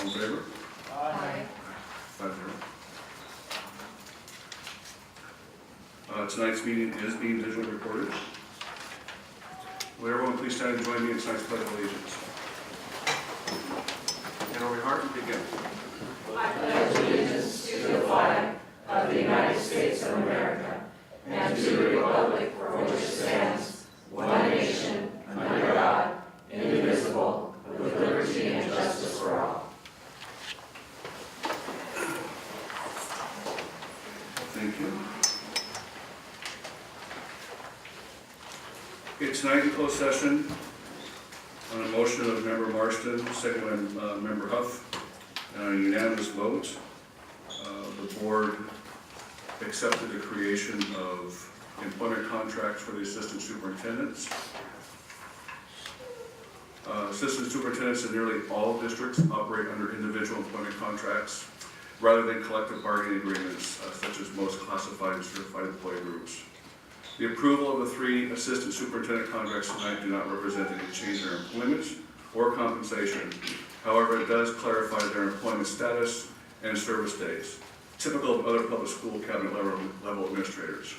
in favor? Aye. 5-0. Tonight's meeting is being digitally recorded. Will everyone please stand and join me in tonight's pledge of allegiance? And over your heart and begin. I pledge allegiance to the flag of the United States of America and to the republic for which it stands, one nation, under God, indivisible, with liberty and justice for all. Thank you. Okay, tonight in closed session, on a motion of Member Marston, second by Member Huff, and on a unanimous vote, the board accepted the creation of employment contracts for the assistant superintendents. Assistant superintendents in nearly all districts operate under individual employment contracts rather than collective bargaining agreements, such as most classified and certified employee groups. The approval of the 3 assistant superintendent contracts tonight do not represent any change in their employment or compensation. However, it does clarify their employment status and service days, typical of other public school cabinet level administrators.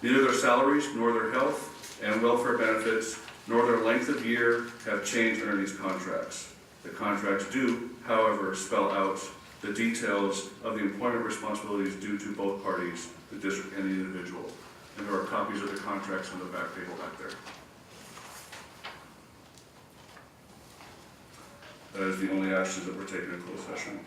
Neither their salaries, nor their health and welfare benefits, nor their length of year have changed under these contracts. The contracts do, however, spell out the details of the employment responsibilities due to both parties, the district and the individual. And there are copies of the contracts on the back table back there. That is the only actions that were taken in closed session.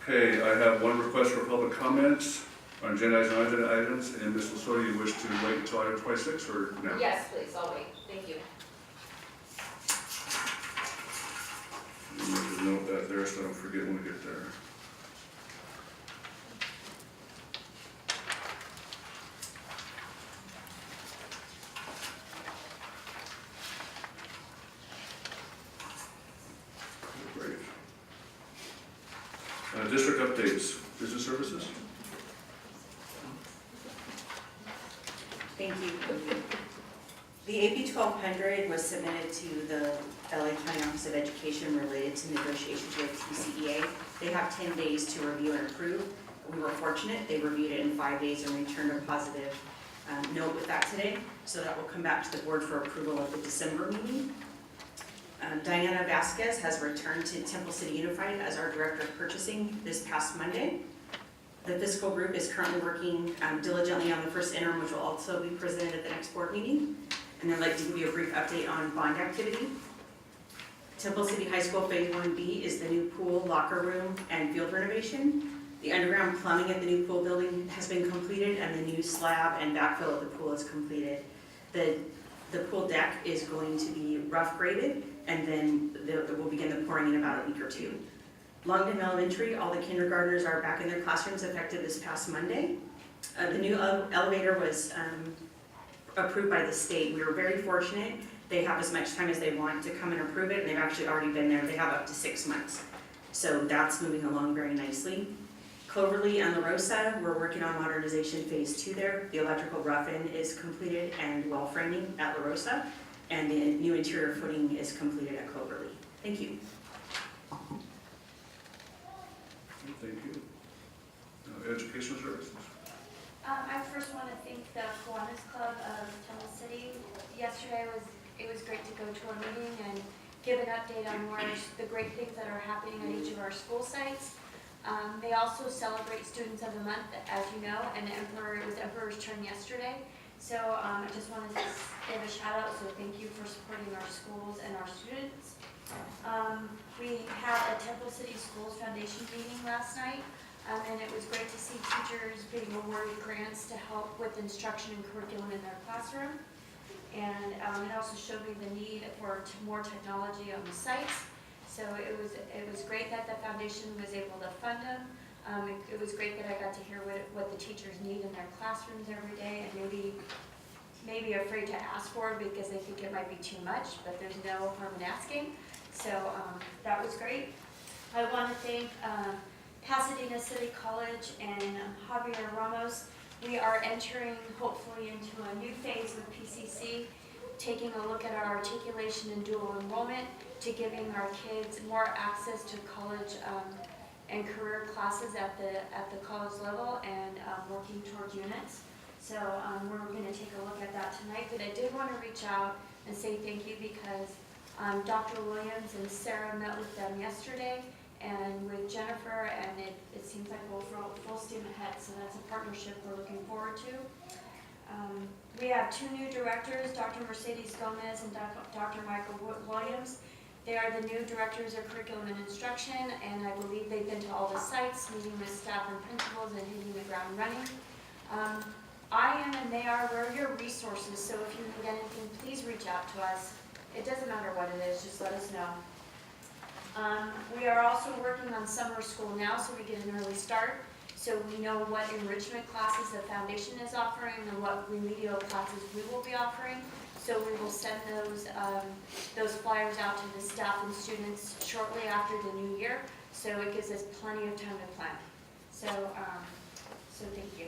Okay, I have one request for public comments on agenda items, and Ms. Lasoda, you wish to wait until item 26 or no? Yes, please, I'll wait. Thank you. You need to note that there so I don't forget when we get there. Great. District updates, business services. Thank you. The AB 1200 was submitted to the LA County Office of Education related to negotiations with TCEA. They have 10 days to review and approve. We were fortunate, they reviewed it in 5 days and returned a positive note with that today. So that will come back to the board for approval at the December meeting. Diana Vasquez has returned to Temple City Unified as our Director of Purchasing this past Monday. The fiscal group is currently working diligently on the first interim, which will also be presented at the next board meeting. And I'd like to give you a brief update on bond activity. Temple City High School Phase 1B is the new pool, locker room, and field renovation. The underground plumbing at the new pool building has been completed, and the new slab and backfill of the pool is completed. The pool deck is going to be rough graded, and then we'll begin the pouring in about a week or 2. Longdon Elementary, all the kindergartners are back in their classrooms effective this past Monday. The new elevator was approved by the state. We were very fortunate. They have as much time as they want to come and approve it, and they've actually already been there. They have up to 6 months. So that's moving along very nicely. Cloverly and La Rosa, we're working on modernization phase 2 there. The electrical rough-in is completed and wall framing at La Rosa, and the new interior footing is completed at Cloverly. Thank you. Thank you. Educational services. I first want to thank the Kiwanis Club of Temple City. Yesterday it was great to go to our meeting and give an update on the great things that are happening at each of our school sites. They also celebrate Students of the Month, as you know, and it was Emperor's Turn yesterday. So I just wanted to give a shout out, so thank you for supporting our schools and our students. We had a Temple City Schools Foundation meeting last night, and it was great to see teachers being awarded grants to help with instruction and curriculum in their classroom. And it also showed me the need for more technology on the sites. So it was great that the foundation was able to fund them. It was great that I got to hear what the teachers need in their classrooms every day, and maybe afraid to ask for it because they think it might be too much, but there's no harm in asking. So that was great. I want to thank Pasadena City College and Javier Ramos. We are entering hopefully into a new phase with PCC. taking a look at our articulation and dual enrollment, to giving our kids more access to college and career classes at the college level, and working towards units. So we're going to take a look at that tonight, but I did want to reach out and say thank you because Dr. Williams and Sarah met with them yesterday, and with Jennifer, and it seems like we'll full steam ahead, so that's a partnership we're looking forward to. We have two new directors, Dr. Mercedes Gomez and Dr. Michael Williams. They are the new directors of curriculum and instruction, and I believe they've been to all the sites, meeting with staff and principals and hitting the ground running. I am and they are, we're your resources, so if you need anything, please reach out to us. It doesn't matter what it is, just let us know. We are also working on summer school now, so we get an early start. So we know what enrichment classes the foundation is offering and what remedial classes we will be offering. So we will send those flyers out to the staff and students shortly after the new year. So it gives us plenty of time to plan. So thank you.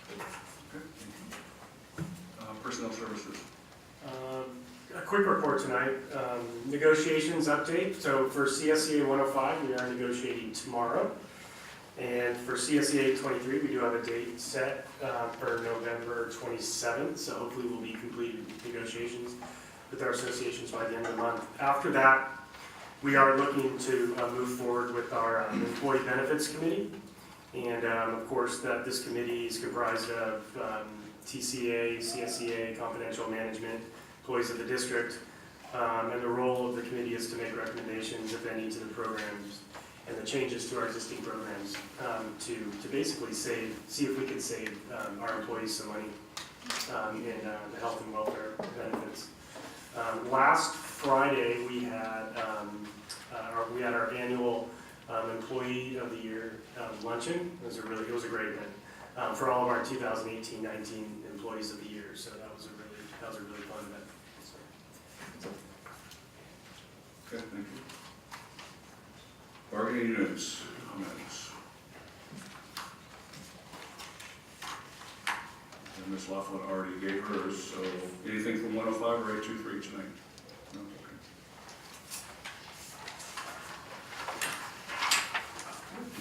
Okay, thank you. Personnel services. A quick report tonight. Negotiations update. So for CSEA 105, we are negotiating tomorrow. And for CSEA 23, we do have a date set for November 27th. So hopefully we'll be completed negotiations with our associations by the end of the month. After that, we are looking to move forward with our Employee Benefits Committee. And of course, this committee is comprised of TCA, CSEA, confidential management, employees of the district, and the role of the committee is to make recommendations, if any, to the programs and the changes to our existing programs to basically see if we can save our employees some money in the health and welfare benefits. Last Friday, we had our annual Employee of the Year luncheon. It was a great event for all of our 2018-19 Employees of the Year. So that was a really fun event. Okay, thank you. Bargaining units, comments. And Ms. Laughlin already gave hers, so anything from 105 or 823 tonight? No, okay.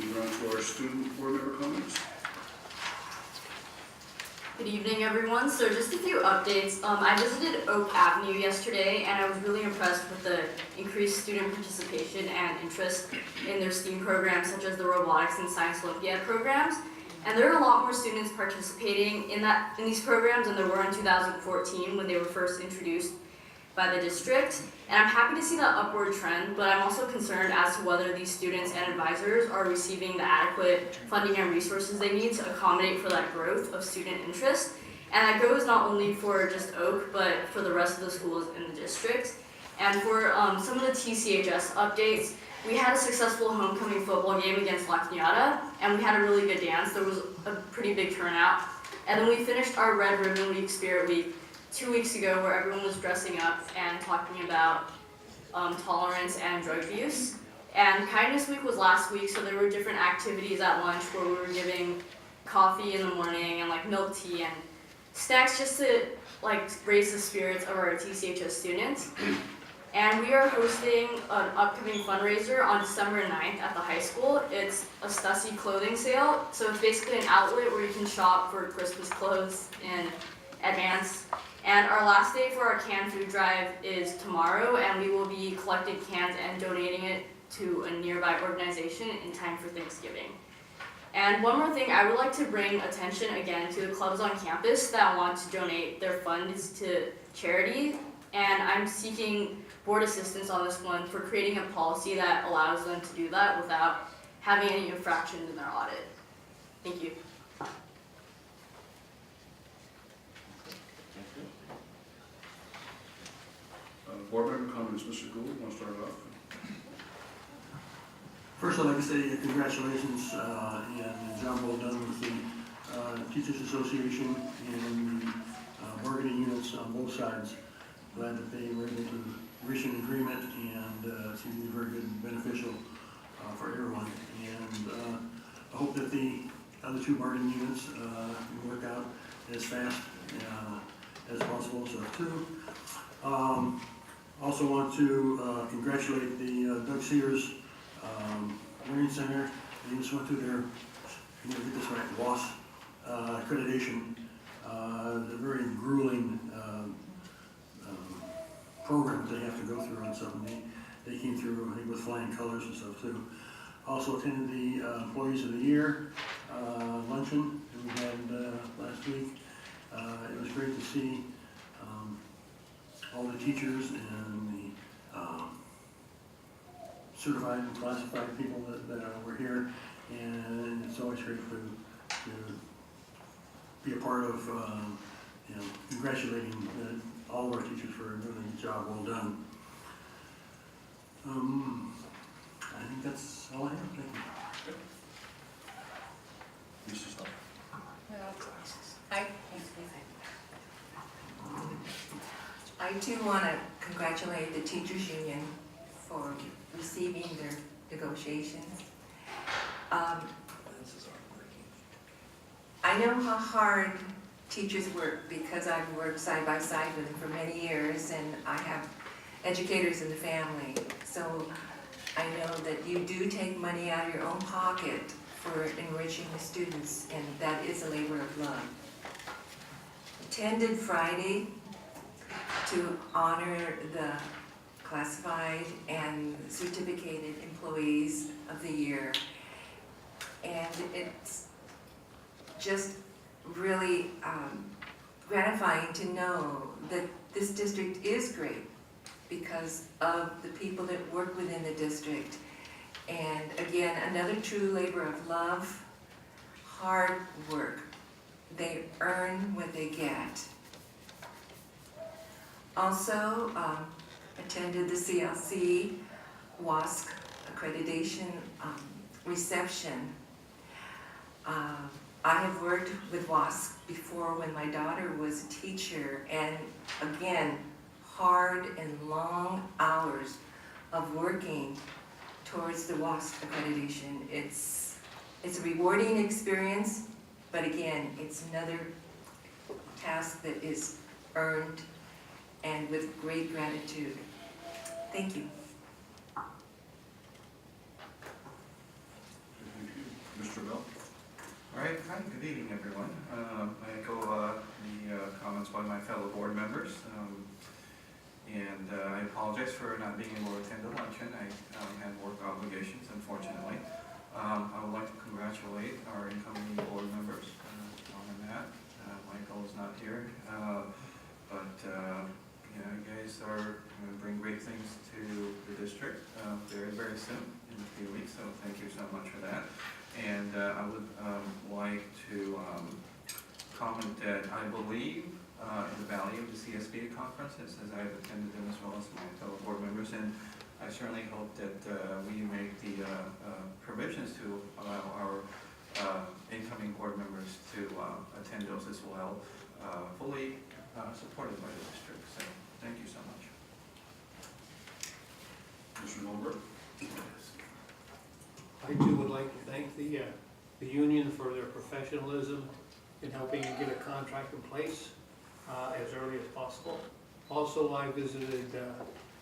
Move on to our student board member comments. Good evening, everyone. So just a few updates. I visited Oak Avenue yesterday, and I was really impressed with the increased student participation and interest in their STEAM programs, such as the Robotics and Science Olympiad programs. And there are a lot more students participating in these programs than there were in 2014 when they were first introduced by the district. And I'm happy to see that upward trend, but I'm also concerned as to whether these students and advisors are receiving the adequate funding and resources they need to accommodate for that growth of student interest. And that goes not only for just Oak, but for the rest of the schools in the district. And for some of the TCHS updates, we had a successful homecoming football game against La Cañada, and we had a really good dance. There was a pretty big turnout. And then we finished our Red Ribbon Week, Spirit Week, 2 weeks ago, where everyone was dressing up and talking about tolerance and drug abuse. And Kindness Week was last week, so there were different activities at lunch where we were giving coffee in the morning and like milk tea and snacks just to like raise the spirits of our TCHS students. And we are hosting an upcoming fundraiser on December 9th at the high school. It's a Stussy clothing sale, so it's basically an outlet where you can shop for Christmas clothes in advance. And our last day for our canned food drive is tomorrow, and we will be collecting cans and donating it to a nearby organization in time for Thanksgiving. And one more thing, I would like to bring attention again to the clubs on campus that want to donate their funds to charity. And I'm seeking board assistance on this one for creating a policy that allows them to do that without having any infractions in their audit. Thank you. Board member comments, Mr. Gould, you want to start it off? First, I'd like to say congratulations and job well done with the Teachers Association and the bargaining units on both sides. Glad that they were able to reach an agreement, and it seems to be very good and beneficial for everyone. And I hope that the other two bargaining units can work out as fast as possible, so too. Also want to congratulate the Doug Sears Learning Center. They just went through their, I'm going to get this right, WAS accreditation. The very grueling program that they have to go through and stuff. And they came through, I think, with flying colors and stuff too. Also attended the Employees of the Year luncheon that we had last week. It was great to see all the teachers and the certified and classified people that were here, and it's always great to be a part of, congratulating all of our teachers for doing a job well done. I think that's all I have. Thank you. Mrs. Hull. I too want to congratulate the teachers union for receiving their negotiations. I know how hard teachers work because I've worked side by side with them for many years, and I have educators in the family. So I know that you do take money out of your own pocket for enriching the students, and that is a labor of love. Attended Friday to honor the classified and certificated employees of the year. And it's just really gratifying to know that this district is great because of the people that work within the district. And again, another true labor of love, hard work. They earn what they get. Also, attended the CLC WASC accreditation reception. I have worked with WASC before when my daughter was a teacher, and again, hard and long hours of working towards the WASC accreditation. It's a rewarding experience, but again, it's another task that is earned and with great gratitude. Thank you. Thank you. Mr. Bell? All right, hi, good evening, everyone. I echo the comments by my fellow board members. And I apologize for not being able to attend the luncheon. I had work obligations, unfortunately. I would like to congratulate our incoming board members, Tom and Matt. Michael is not here, but you guys are going to bring great things to the district very, very soon, in a few weeks, so thank you so much for that. And I would like to comment that I believe in the value of the CSBA conferences, as I've attended them as well as my fellow board members, and I certainly hope that we make the provisions to allow our incoming board members to attend those as well, fully supported by the district. So thank you so much. Mr. Goldberg? I too would like to thank the union for their professionalism in helping to get a contract in place as early as possible. Also, I visited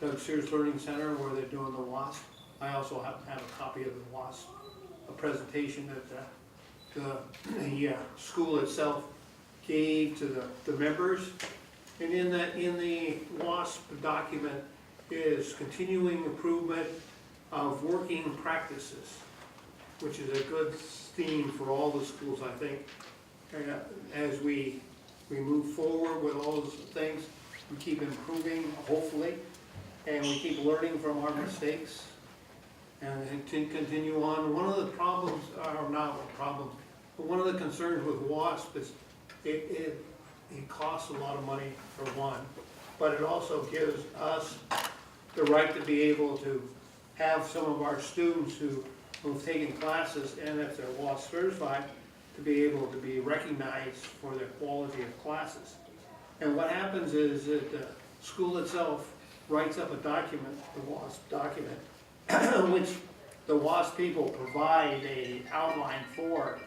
Doug Sears Learning Center where they're doing the WASP. I also happen to have a copy of the WASP, a presentation that the school itself gave to the members. And in the WASP document is continuing improvement of working practices, which is a good theme for all the schools, I think. As we move forward with all those things, we keep improving, hopefully, and we keep learning from our mistakes and to continue on. One of the problems, or not a problem, but one of the concerns with WASP is it costs a lot of money for one, but it also gives us the right to be able to have some of our students who've taken classes, and if they're WASP certified, to be able to be recognized for their quality of classes. And what happens is that the school itself writes up a document, the WASP document, which the WASP people provide a outline for,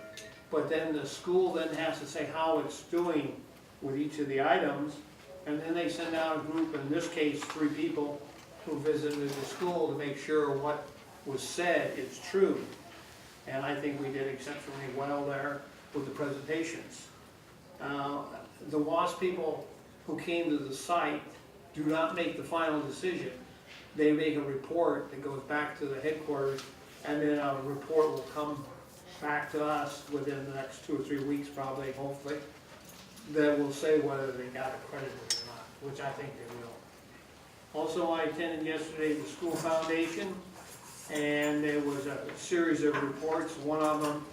but then the school then has to say how it's doing with each of the items, and then they send out a group, in this case, 3 people, who visited the school to make sure what was said is true. And I think we did exceptionally well there with the presentations. The WASP people who came to the site do not make the final decision. They make a report that goes back to the headquarters, and then a report will come back to us within the next 2 or 3 weeks, probably, hopefully, that will say whether they got accredited or not, which I think they will. Also, I attended yesterday the school foundation, and there was a series of reports. One of them,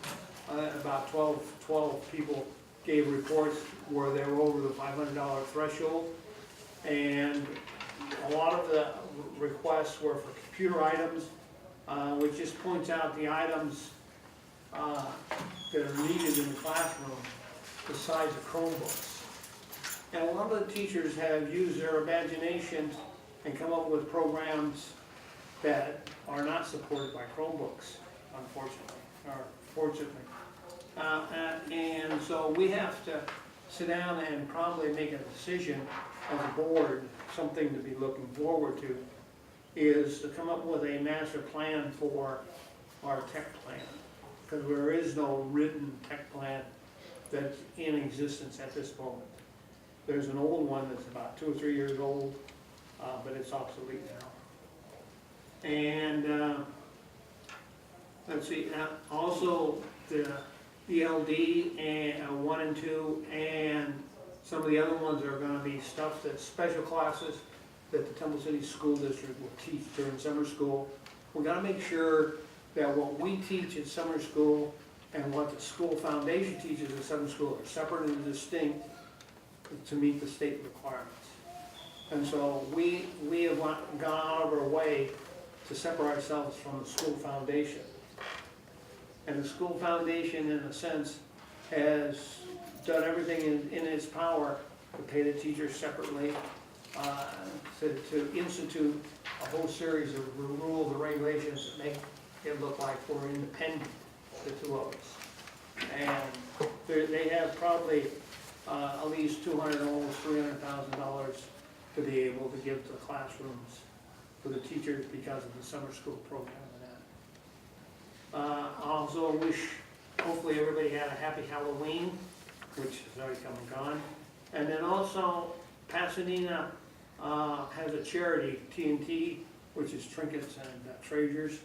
about 12 people gave reports where they were over the $500 threshold, and a lot of the requests were for computer items, which just points out the items that are needed in the classroom besides the Chromebooks. And a lot of the teachers have used their imagination and come up with programs that are not supported by Chromebooks, unfortunately, or fortunately. And so we have to sit down and probably make a decision as a board, something to be looking forward to, is to come up with a master plan for our tech plan. Because there is no written tech plan that's in existence at this moment. There's an old one that's about 2 or 3 years old, but it's obsolete now. And let's see, also the ELD and 1 and 2, and some of the other ones are going to be stuff that's special classes that the Temple City School District will teach during summer school. We got to make sure that what we teach in summer school and what the school foundation teaches in summer school are separate and distinct to meet the state requirements. And so we have gone out of our way to separate ourselves from the school foundation. And the school foundation, in a sense, has done everything in its power to pay the teachers separately, to institute a whole series of rules and regulations that make it look like we're independent, the 2 of us. And they have probably at least $200,000, almost $300,000 to be able to give to the classrooms for the teachers because of the summer school program and that. I also wish, hopefully everybody had a happy Halloween, which has already come and gone. And then also, Pasadena has a charity, TNT, which is Trinkets and Treasures,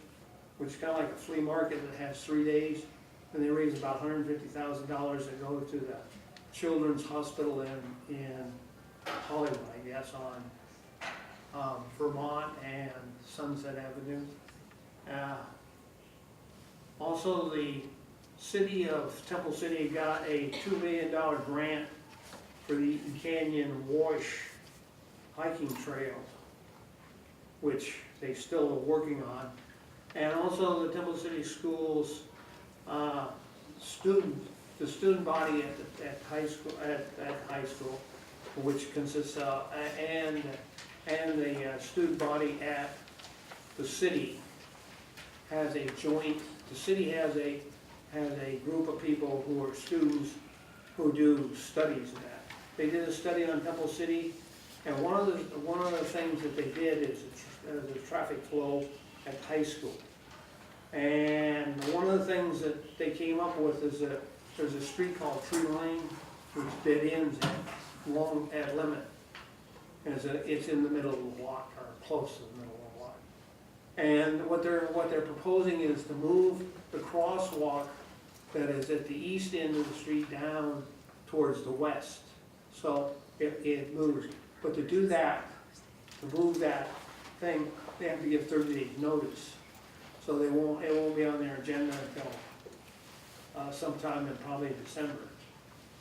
which is kind of like a flea market that has 3 days. And they raise about $150,000 that go to the Children's Hospital in Hollywood, I guess, on Vermont and Sunset Avenue. Also, the city of Temple City got a $2 million grant for the Eaton Canyon Wash hiking trail, which they still are working on. And also the Temple City Schools the student body at high school, which consists of, and the student body at the city has a joint. The city has a group of people who are students who do studies in that. They did a study on Temple City, and one of the things that they did is the traffic flow at high school. And one of the things that they came up with is that there's a street called Tree Lane, which dead ends at Lemon. And it's in the middle of the block, or close to the middle of the block. And what they're proposing is to move the crosswalk that is at the east end of the street down towards the west. So it moves. But to do that, to move that thing, they have to give 30 days notice. So it won't be on their agenda until sometime in probably December.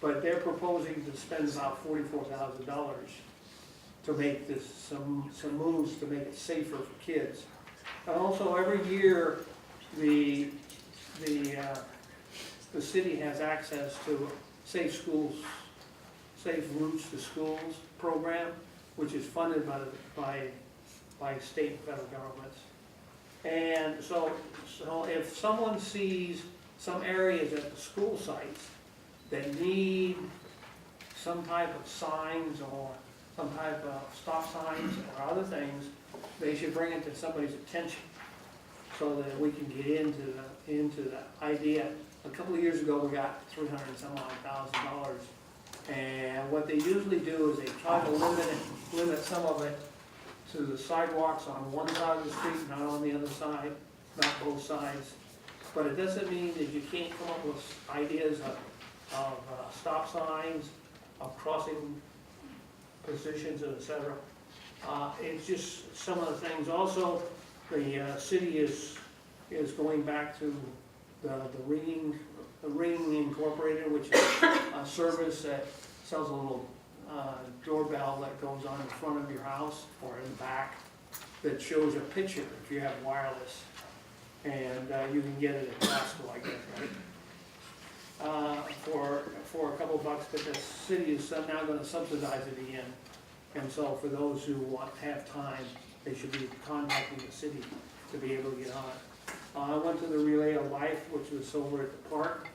But they're proposing to spend about $44,000 to make this some moves to make it safer for kids. And also every year the city has access to Safe Routes to Schools program, which is funded by state and federal governments. And so if someone sees some areas at the school sites that need some type of signs or some type of stop signs or other things, they should bring it to somebody's attention so that we can get into the idea. A couple of years ago, we got $300,000. And what they usually do is they try to limit some of it to the sidewalks on one side of the street, not on the other side, not both sides. But it doesn't mean that you can't come up with ideas of stop signs, of crossing positions, and et cetera. It's just some of the things. Also, the city is going back to the Ring Incorporated, which is a service that sells a little doorbell that goes on in front of your house or in the back that shows a picture if you have wireless. And you can get it at Costco, I guess, right? For a couple bucks, but the city is now going to subsidize it again. And so for those who have time, they should be contacting the city to be able to get on it. I went to the Relay of Life, which was over at the park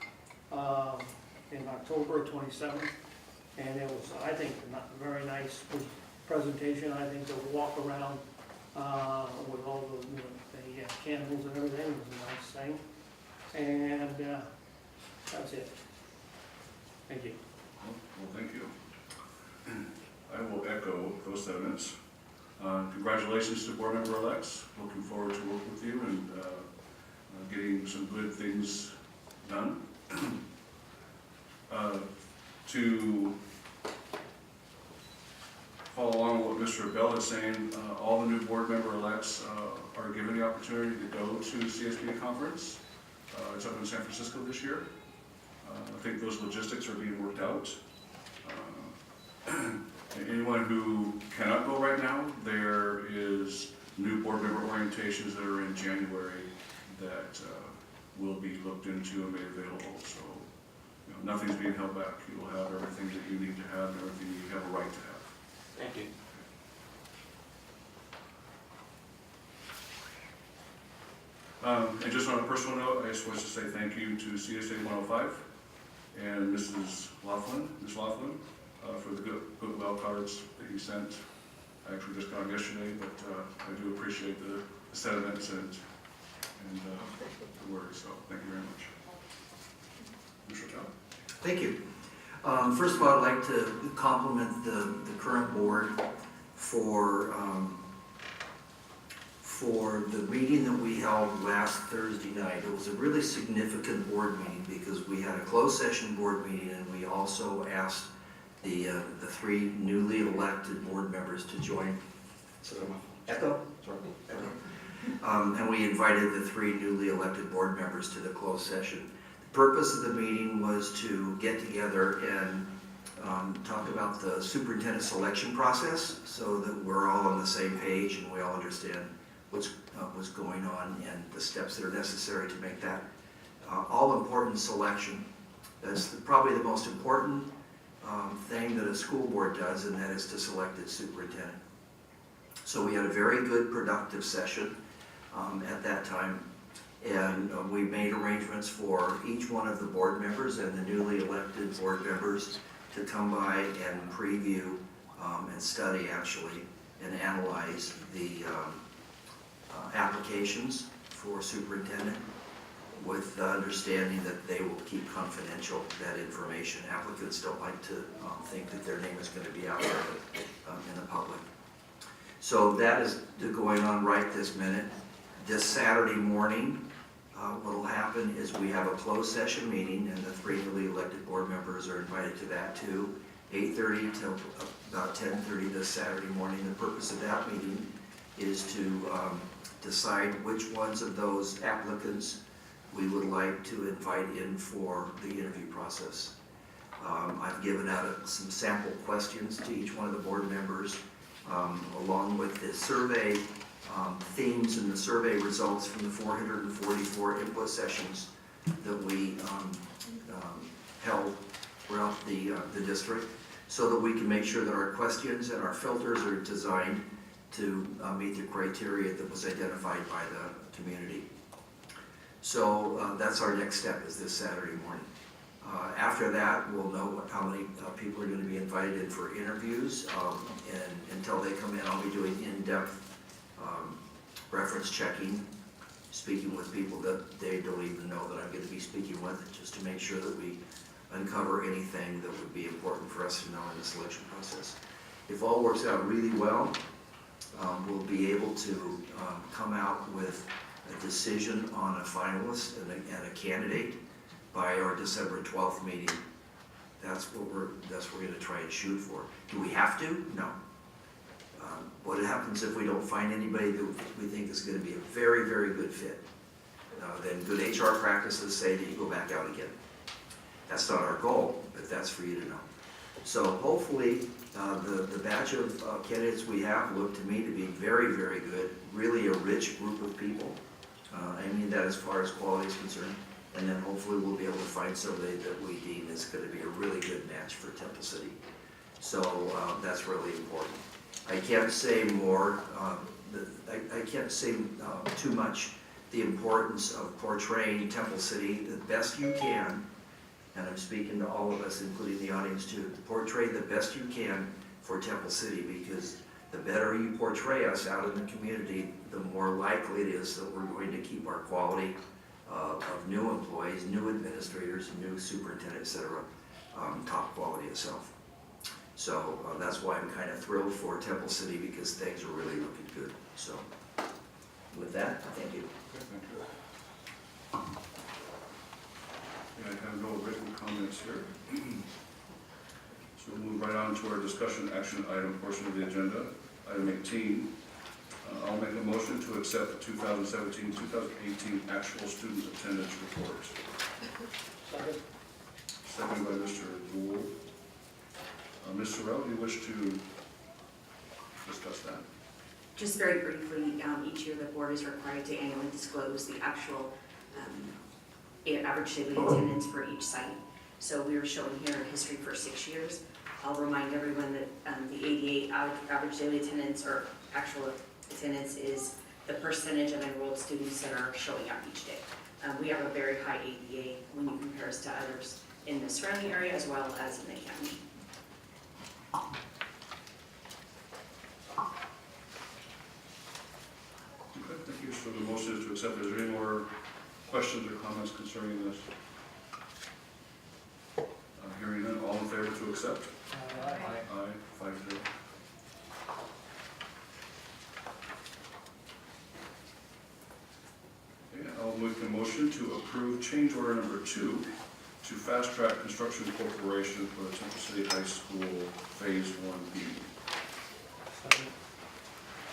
in October 27th, and it was, I think, a very nice presentation. I think the walk around with all the candles and everything was a nice thing. And that's it. Thank you. Well, thank you. I will echo those sentiments. Congratulations to board member elects. Looking forward to working with you and getting some good things done. To follow along with what Mr. Bell is saying, all the new board member elects are given the opportunity to go to CSBA conference. It's up in San Francisco this year. I think those logistics are being worked out. Anyone who cannot go right now, there is new board member orientations that are in January that will be looked into and made available. So nothing's being held back. You will have everything that you need to have and everything you have a right to have. Thank you. And just on a personal note, I just want to say thank you to CSA 105 and Ms. Laughlin, for the goodwill cards that you sent. I actually just got them yesterday, but I do appreciate the sentiments and the words, so thank you very much. Mr. Chow. Thank you. First of all, I'd like to compliment the current board for the meeting that we held last Thursday night. It was a really significant board meeting because we had a closed session board meeting and we also asked the three newly elected board members to join. Echo? Sorry. Echo. And we invited the three newly elected board members to the closed session. The purpose of the meeting was to get together and talk about the superintendent selection process so that we're all on the same page and we all understand what's going on and the steps that are necessary to make that all-important selection. That's probably the most important thing that a school board does, and that is to select its superintendent. So we had a very good productive session at that time, and we made arrangements for each one of the board members and the newly elected board members to come by and preview and study actually and analyze the applications for superintendent, with the understanding that they will keep confidential that information. Applicants don't like to think that their name is going to be out there in the public. So that is going on right this minute. This Saturday morning, what will happen is we have a closed session meeting, and the three newly elected board members are invited to that too. 8:30 till about 10:30 this Saturday morning. The purpose of that meeting is to decide which ones of those applicants we would like to invite in for the interview process. I've given out some sample questions to each one of the board members, along with the survey themes and the survey results from the 444 input sessions that we held throughout the district, so that we can make sure that our questions and our filters are designed to meet the criteria that was identified by the community. So that's our next step, is this Saturday morning. After that, we'll know how many people are going to be invited in for interviews. And until they come in, I'll be doing in-depth reference checking, speaking with people that they don't even know that I'm going to be speaking with, just to make sure that we uncover anything that would be important for us to know in the selection process. If all works out really well, we'll be able to come out with a decision on a finalist and a candidate by our December 12th meeting. That's what we're going to try and shoot for. Do we have to? No. What happens if we don't find anybody that we think is going to be a very, very good fit? Then good HR practices say that you go back out again. That's not our goal, but that's for you to know. So hopefully, the batch of candidates we have look to me to be very, very good, really a rich group of people. I mean that as far as quality is concerned. And then hopefully we'll be able to find somebody that we deem is going to be a really good match for Temple City. So that's really important. I can't say more, I can't say too much the importance of portraying Temple City the best you can, and I'm speaking to all of us, including the audience too, portray the best you can for Temple City, because the better you portray us out in the community, the more likely it is that we're going to keep our quality of new employees, new administrators, new superintendents, et cetera, top quality itself. So that's why I'm kind of thrilled for Temple City, because things are really looking good. So with that, thank you. Okay, thank you. Yeah, I have no written comments here. So we'll move right on to our discussion action item portion of the agenda. Item 18. I'll make a motion to accept the 2017-2018 actual student attendance report. Second. Second by Mr. Gould. Ms. Sorrell, do you wish to discuss that? Just very briefly, each year the board is required to annually disclose the actual average daily attendance for each site. So we are showing here a history for 6 years. I'll remind everyone that the ADA average daily attendance, or actual attendance, is the percentage of enrolled students that are showing up each day. We have a very high ADA when you compare us to others in the surrounding area as well as in the county. Okay, thank you. So the motion is to accept. Is there any more questions or comments concerning this? Hearing none, all in favor to accept? Aye. 5-0. Okay, I'll make a motion to approve change order number 2 to Fast Track Construction Corporation for the Temple City High School Phase 1B. Second.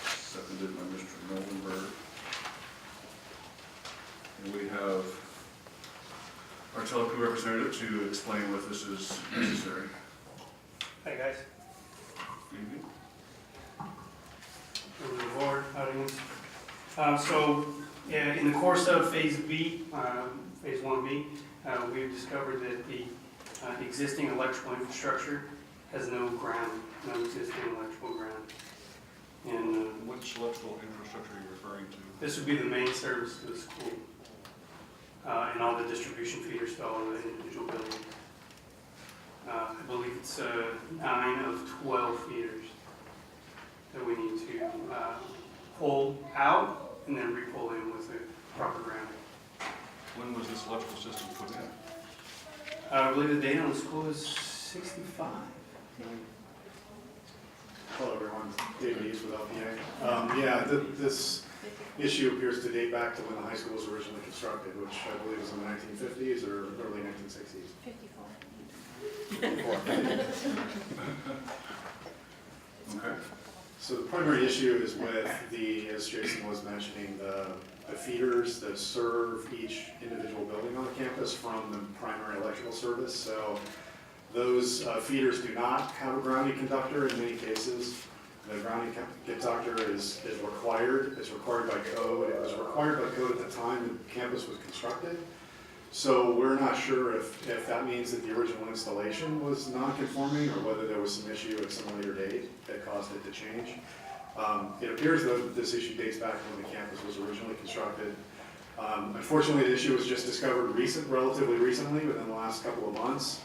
Seconded by Mr. Novenberg. And we have our telecom representative to explain what this is necessary. Hi guys, Evening. members of the board, audience. In the course of Phase B, Phase 1B, we've discovered that the existing electrical infrastructure has no existing electrical ground. And Which electrical infrastructure are you referring to? this would be the main service to the school. And all the distribution feeders to all of the individual buildings. I believe it's 9 of 12 feeders that we need to pull out and then re-pull in with the proper grounding. When was this electrical system put in? I believe the date on the school is 65. Hello everyone, David East with LPA. This issue appears to date back to when the high school was originally constructed, which I believe was in the 1950s or early 1960s. 54. Okay. So the primary issue is with as Jason was mentioning, the feeders that serve each individual building on the campus from the primary electrical service. So those feeders do not have a grounding conductor in many cases. The grounding conductor is required. It's required by code. It was required by code at the time the campus was constructed. So we're not sure if that means that the original installation was non-conforming or whether there was some issue at some later date that caused it to change. It appears that this issue dates back to when the campus was originally constructed. Unfortunately, the issue was just discovered relatively recently, within the last couple of months.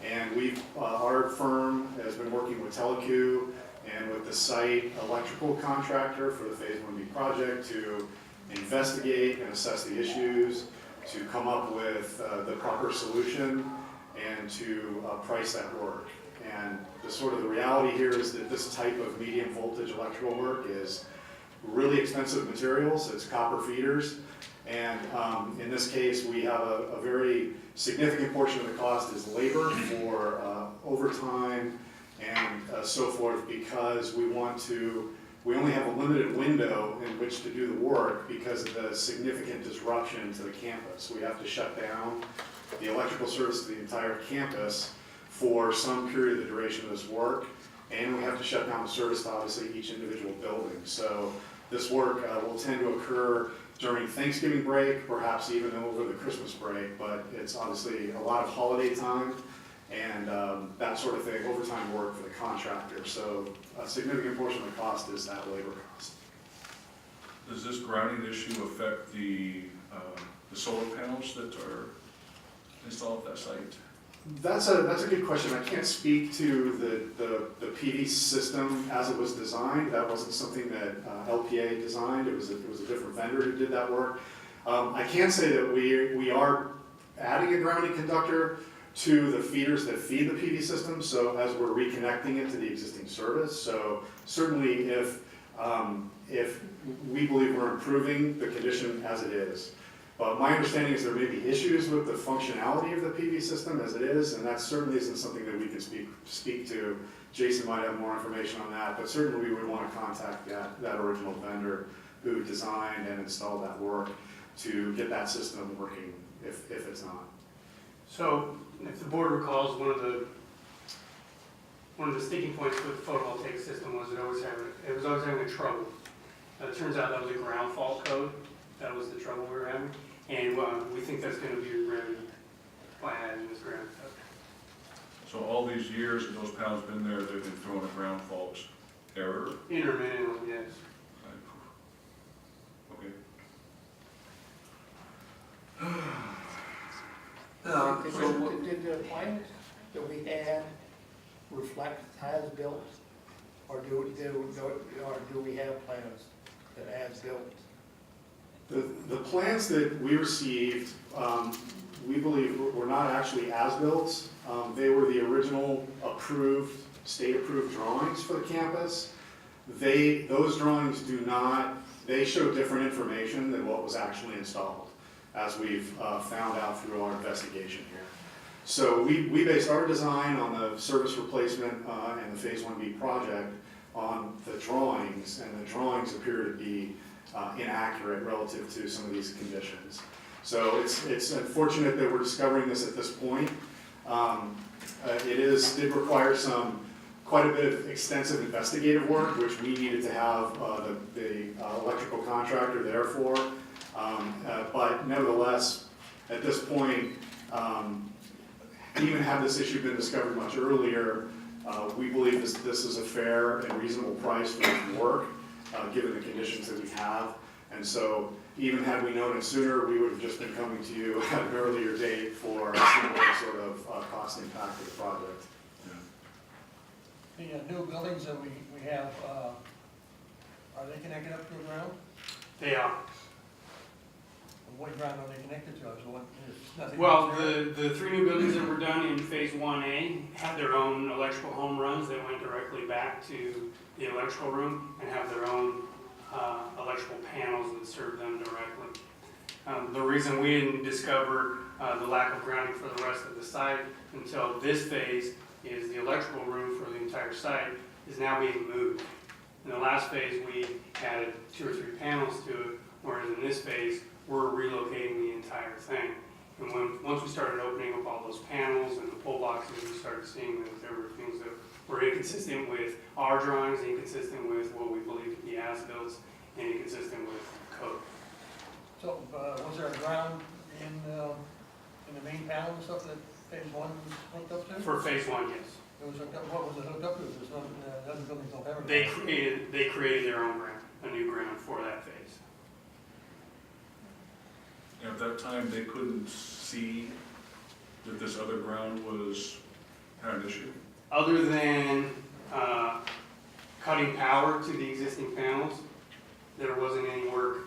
And our firm has been working with Tcusd and with the site electrical contractor for the Phase 1B project to investigate and assess the issues, to come up with the proper solution, and to price that work. And the reality here is that this type of medium voltage electrical work is really expensive materials. It's copper feeders. And in this case, we have a very significant portion of the cost is labor for overtime and so forth, because we only have a limited window in which to do the work because of the significant disruption to the campus. We have to shut down the electrical service to the entire campus for some period of the duration of this work, and we have to shut down the service to obviously each individual building. So this work will tend to occur during Thanksgiving break, perhaps even over the Christmas break, but it's obviously a lot of holiday time and that sort of thing, overtime work for the contractor. So a significant portion of the cost is that labor cost. Does this grounding issue affect the solar panels that are installed at that site? That's a good question. I can't speak to the PV system as it was designed. That wasn't something that LPA designed. It was a different vendor who did that work. I can say that we are adding a grounding conductor to the feeders that feed the PV system, so as we're reconnecting it to the existing service. So certainly if we believe we're improving the condition as it is. But my understanding is there may be issues with the functionality of the PV system as it is, and that certainly isn't something that we can speak to. Jason might have more information on that, but certainly we would want to contact that original vendor who designed and installed that work to get that system working if it's not. So, if the board recalls, one of the sticking points with the photovoltaic system was it was always having trouble. It turns out that was a ground fault code. That was the trouble we were having, and we think that's going to be remedied by adding this ground code. So all these years that those panels been there, they've been throwing a ground fault error? Intermittently, yes. Okay. Did the plans that we had reflect as built, or do we have plans that as built? The plans that we received, we believe were not actually as-built. They were the original approved, state-approved drawings for the campus. Those drawings they show different information than what was actually installed, as we've found out through our investigation here. So we based our design on the service replacement and the Phase 1B project on the drawings, and the drawings appear to be inaccurate relative to some of these conditions. So it's unfortunate that we're discovering this at this point. It did require quite a bit of extensive investigative work, which we needed to have the electrical contractor there for. But nevertheless, at this point, even had this issue been discovered much earlier, we believe this is a fair and reasonable price for this work, given the conditions that we have. And so even had we known it sooner, we would have just been coming to you at an earlier date for a similar sort of cost impact of the project. The new buildings that we have, are they connected up to the ground? They are. And what ground are they connected to? Nothing Well, else there? the three new buildings that were done in Phase 1A had their own electrical home runs that went directly back to the electrical room and have their own electrical panels that serve them directly. The reason we didn't discover the lack of grounding for the rest of the site until this phase is the electrical room for the entire site is now being moved. In the last phase, we added 2 or 3 panels to it, whereas in this phase, we're relocating the entire thing. And once we started opening up all those panels and the pole boxes, we started seeing that there were things that were inconsistent with our drawings, inconsistent with what we believe to be as-built, and inconsistent with code. So, was there a ground in the main panel and stuff that Phase 1 was hooked up to? For Phase 1, yes. It was hooked up, what was it hooked up to? There's no, other buildings don't have it. They created their own ground, a new ground for that phase. At that time, they couldn't see that this other ground had an issue? Other than cutting power to the existing panels, there wasn't any work,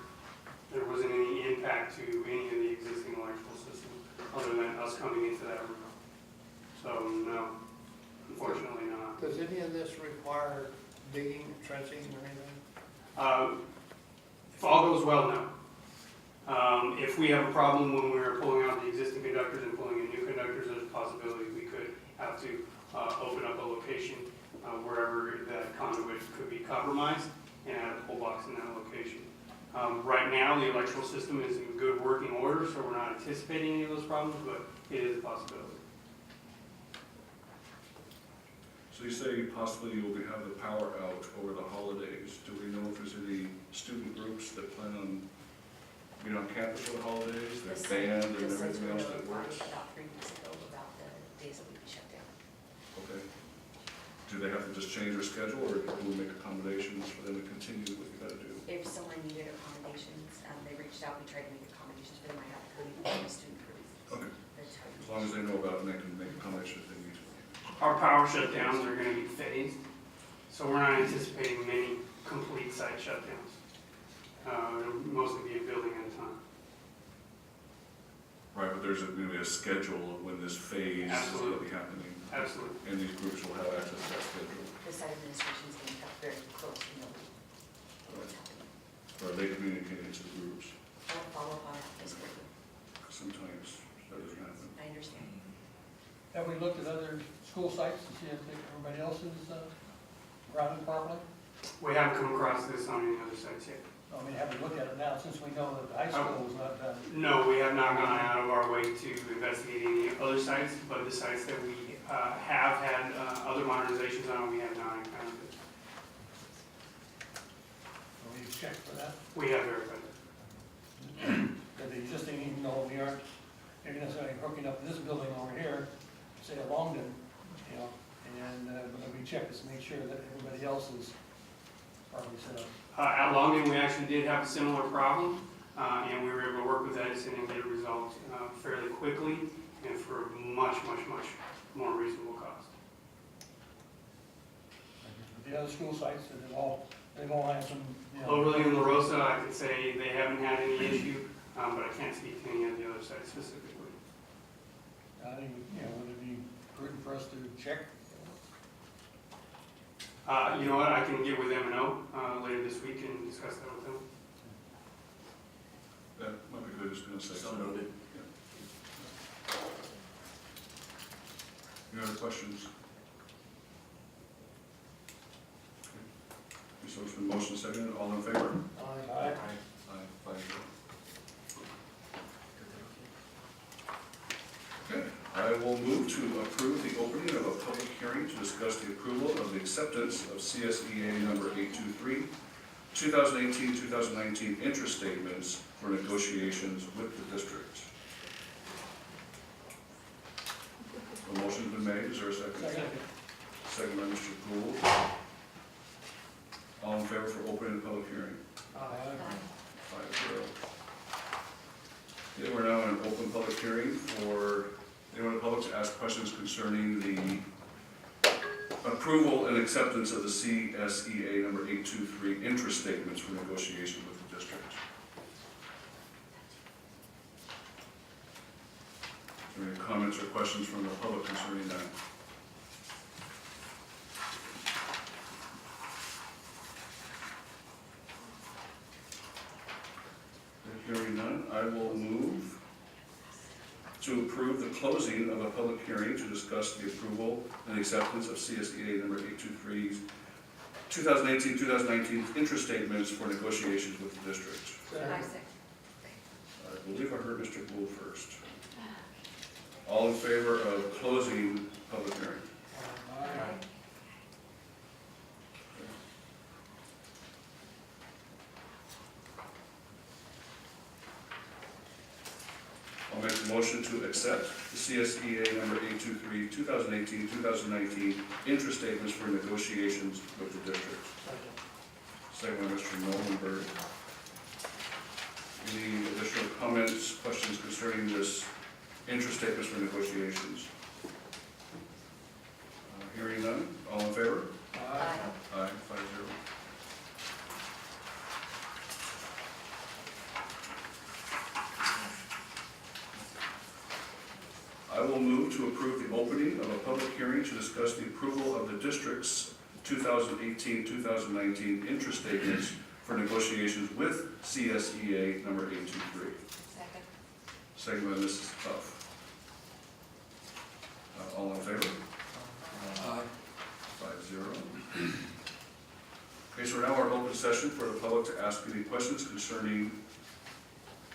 there wasn't any impact to any of the existing electrical system, other than us coming into that room. So, no, unfortunately not. Does any of this require digging, trenching, or anything? If all goes well, no. If we have a problem when we're pulling out the existing conductors and pulling in new conductors, there's a possibility we could have to open up a location wherever that conduit could be compromised and add a pull box in that location. Right now, the electrical system is in good working order, so we're not anticipating any of those problems, but it is a possibility. So you say possibly you will have the power out over the holidays. Do we know if there's any student groups that plan on being on campus for the holidays, their band and everything else that works? About 3 weeks ago about the days that we shut down. Okay. Do they have to just change their schedule, or do we make accommodations for them to continue what you gotta do? If someone needed accommodations, they reached out, we tried to make accommodations for them. I have to go to the student group. Okay. As long as they know about it, and they can make accommodations if they need to. Our power shutdowns are going to be phased, so we're not anticipating many complete site shutdowns. It'll mostly be a building at a time. Right, but there's going to be a schedule of when this phase is going to be happening, Absolutely. and these groups will have access to that schedule. The site administration's getting up very close to know what's happening. Or are they communicating to the groups? I'll follow up on that this week. Sometimes that doesn't happen. I understand. Have we looked at other school sites to see if everybody else is routed properly? We haven't come across this on any other sites yet. I mean, have we looked at it now, since we know that the high school was not done? No, we have not gone out of our way to investigate any other sites, but the sites that we have had other modernizations on, we have not encountered it. Have we checked for that? We have verified it. That the existing, even though we aren't maybe necessarily hooking up this building over here, say at Longden, you know, and but we check this to make sure that everybody else is properly set up. At Longden, we actually did have a similar problem, and we were able to work with Edison and get it resolved fairly quickly and for a much more reasonable cost. But the other school sites, they've all had some, you know. Overly and La Rosa, I could say they haven't had any issue, but I can't speak to any of the other sites specifically. I think, you know, would it be prudent for us to check? You know what, I can get with M&O later this week and discuss that with them. That might be good, just going to say. So noted. Any other questions? Okay. So it's been motion seconded, all in favor? Aye. Aye, 5-0. Okay, I will move to approve the opening of a public hearing to discuss the approval of the acceptance of CSEA number 823, 2018-2019 interest statements for negotiations with the district. A motion's been made, is there a second? Second by Mr. Gould. All in favor for opening the public hearing? Aye. 5-0. Okay, we're now in an open public hearing for anyone in the public to ask questions concerning the approval and acceptance of the CSEA number 823 interest statements for negotiation with the district. Are there any comments or questions from the public concerning that? Hearing none, I will move to approve the closing of a public hearing to discuss the approval and acceptance of CSEA number 823's 2018-2019 interest statements for negotiations with the district. I believe I heard Mr. Gould first. All in favor of closing public hearing? Aye. I'll make a motion to accept the CSEA number 823, 2018-2019 interest statements for negotiations with the district. Second by Mr. Nolenberg. Any additional comments, questions concerning this interest statements for negotiations? Hearing none, all in favor? Aye. Aye, 5-0. I will move to approve the opening of a public hearing to discuss the approval of the district's 2018-2019 interest statements for negotiations with CSEA number 823. Second. Second by Mrs. Huff. All in favor? Aye. 5-0. Okay, so now our open session for the public to ask any questions concerning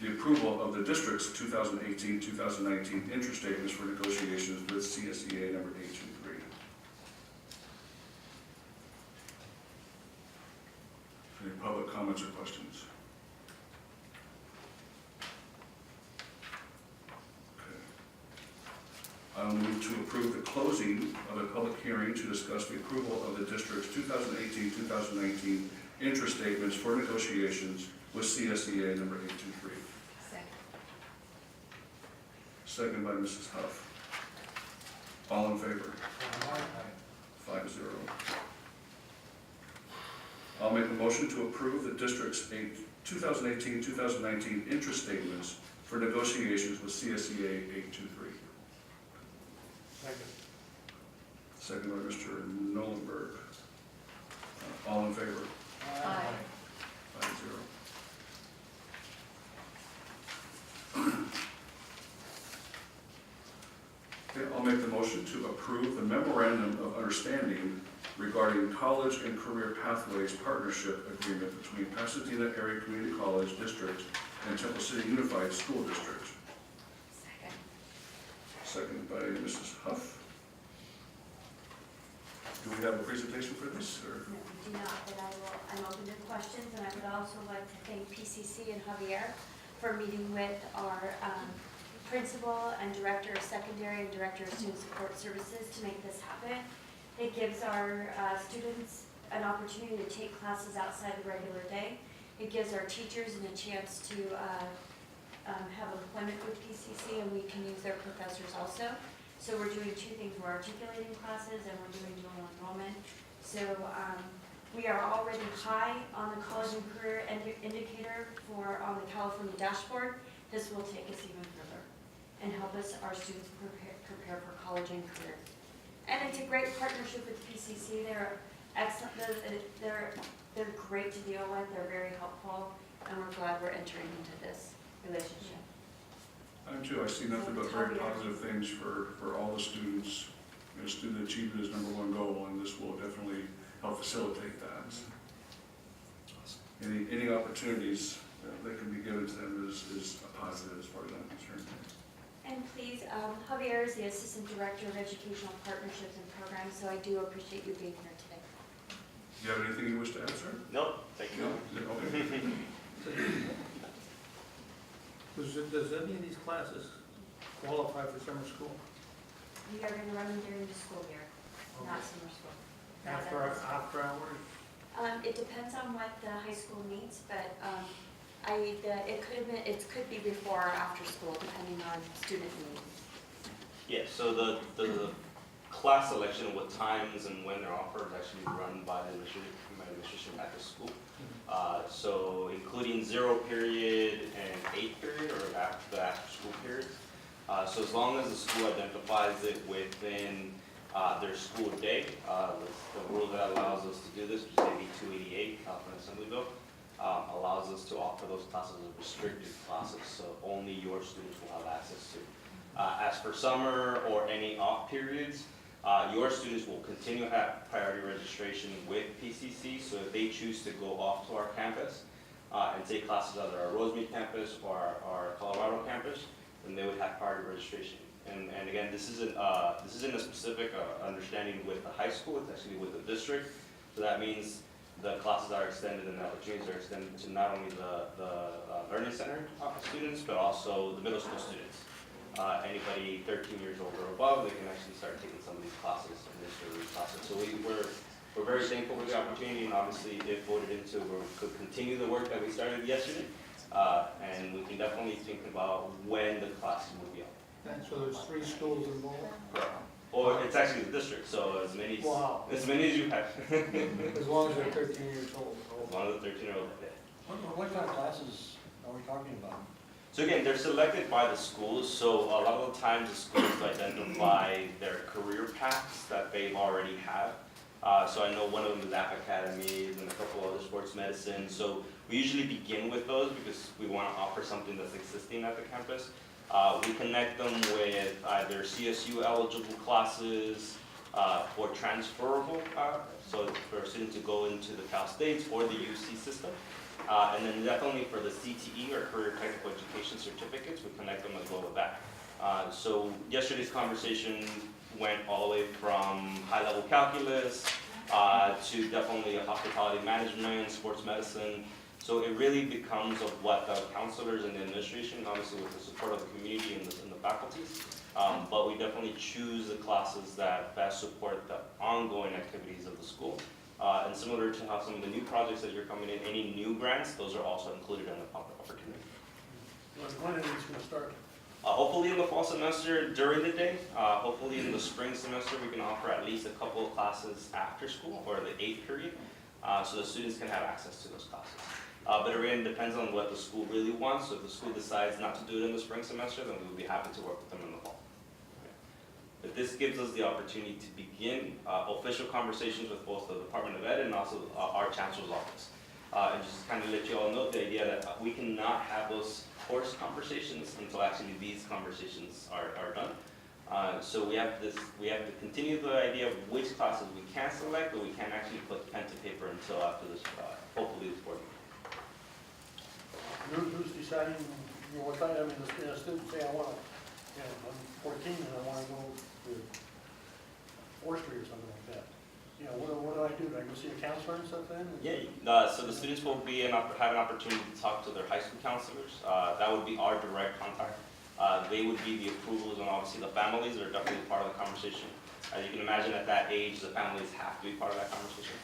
the approval of the district's 2018-2019 interest statements for negotiations with CSEA number 823. Any public comments or questions? Okay. I'll move to approve the closing of a public hearing to discuss the approval of the district's 2018-2019 interest statements for negotiations with CSEA number 823. Second. Second by Mrs. Huff. All in favor? 5-0. I'll make a motion to approve the district's 2018-2019 interest statements for negotiations with CSEA 823. Second. Second by Mr. Nolenberg. All in favor? Aye. 5-0. Okay, I'll make the motion to approve the memorandum of understanding regarding college and career pathways partnership agreement between Pasadena Area Community College District and Temple City Unified School District. Second. Second by Mrs. Huff. Do we have a presentation for this, or? No, we do not, but I'm open to questions, and I would also like to thank PCC and Javier for meeting with our principal and director of secondary and director of student support services to make this happen. It gives our students an opportunity to take classes outside the regular day. It gives our teachers a chance to have employment with PCC, and we can use their professors also. So we're doing two things. We're articulating classes and we're doing dual enrollment. So we are already high on the college and career indicator on the California dashboard. This will take us even further and help our students prepare for college and career. And it's a great partnership with PCC. They're excellent. They're great to deal with. They're very helpful, and we're glad we're entering into this relationship. I'm too. I see nothing but very positive things for all the students. You know, student achievement is #1 goal, and this will definitely help facilitate that. Any opportunities that can be given to them is a positive as far as I'm concerned. And please, Javier is the Assistant Director of Educational Partnerships and Programs, so I do appreciate you being here today. Do you have anything you wish to add, sir? No, thank you. No? Okay. Does any of these classes qualify for summer school? We are going to run them during the school year, not summer school. Not After hours? It depends on what the high school needs, but it could be before or after school, depending on student need. Yeah, so the class selection, what times and when they're offered is actually run by the administration at the school. So including 0 period and 8 period, or after the after school period. So as long as the school identifies it within their school day, the rule that allows us to do this, which is AB 288, California Assembly Bill, allows us to offer those classes as restricted classes, so only your students will have access to. As for summer or any off periods, your students will continue to have priority registration with PCC, so if they choose to go off to our campus and take classes either our Rosemead campus or our Colorado campus, then they would have priority registration. And again, this isn't a specific understanding with the high school, it's actually with the district. So that means the classes are extended and the opportunities are extended to not only the Learning Center students, but also the middle school students. Anybody 13 years old or above, they can actually start taking some of these classes and these classes. So we're very thankful for the opportunity, and obviously if voted into, we could continue the work that we started yesterday. And we can definitely think about when the classes will be up. And so there's 3 schools involved? Or it's actually the district, so as many Wow. as you have. As long as they're 13 years old. As long as the 13-year-old is there. What kind of classes are we talking about? So again, they're selected by the schools, so a lot of the times the schools identify their career paths that they already have. So I know one of them is App Academy and a couple other sports medicine. So we usually begin with those because we want to offer something that's existing at the campus. We connect them with either CSU eligible classes or transferable, so for students to go into the Cal States or the UC system. And then definitely for the CTE or Career Technical Education Certificates, we connect them as well with that. So yesterday's conversation went all the way from high-level calculus to definitely hospitality management, sports medicine. So it really becomes of what the counselors and the administration, obviously with the support of the community and the faculties, but we definitely choose the classes that best support the ongoing activities of the school. And similar to how some of the new projects that you're coming in, any new grants, those are also included in the opportunity. When is this going to start? Hopefully in the fall semester during the day, hopefully in the spring semester we can offer at least a couple of classes after school or the 8th period, so the students can have access to those classes. But again, it depends on what the school really wants. So if the school decides not to do it in the spring semester, then we would be happy to work with them in the fall. But this gives us the opportunity to begin official conversations with both the Department of Ed and also our Chancellor's office. And just kind of let you all know the idea that we cannot have those course conversations until actually these conversations are done. So we have to continue the idea of which classes we can select, but we can't actually put pen to paper until after this, hopefully this board meeting. Who's deciding, what kind, I mean, the students say, I want to, I'm 14 and I want to go to forestry or something like that. What do I do? Do I go see a counselor and stuff then? Yeah, so the students will be have an opportunity to talk to their high school counselors. That would be our direct contact. They would be the approvals, and obviously the families are definitely part of the conversation. As you can imagine, at that age, the families have to be part of that conversation.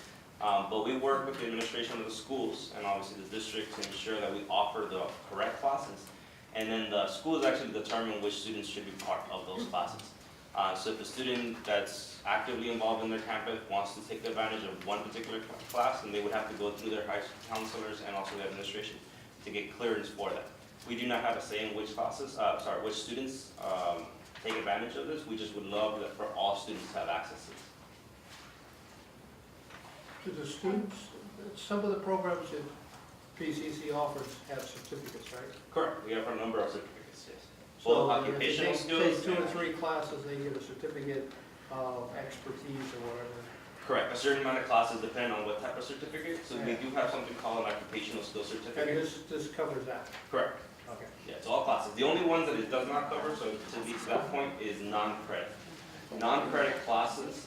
But we work with the administration of the schools and obviously the district to ensure that we offer the correct classes. And then the schools actually determine which students should be part of those classes. So if a student that's actively involved in their campus wants to take advantage of one particular class, then they would have to go through their high school counselors and also the administration to get clearance for that. We do not have a say in which classes, which students take advantage of this. We just would love that for all students to have access to this. To the students, some of the programs that PCC offers have certificates, right? Correct. We have a number of certificates, yes. So Both occupational if they skills. take 2 or 3 classes, they get a certificate of expertise or whatever. Correct. A certain amount of classes depend on what type of certificate. So we do have something called an occupational skill And certificate. this covers that. Correct. Okay. Yeah, it's all classes. The only ones that it does not cover, so to be to that point, is non-credit. Non-credit classes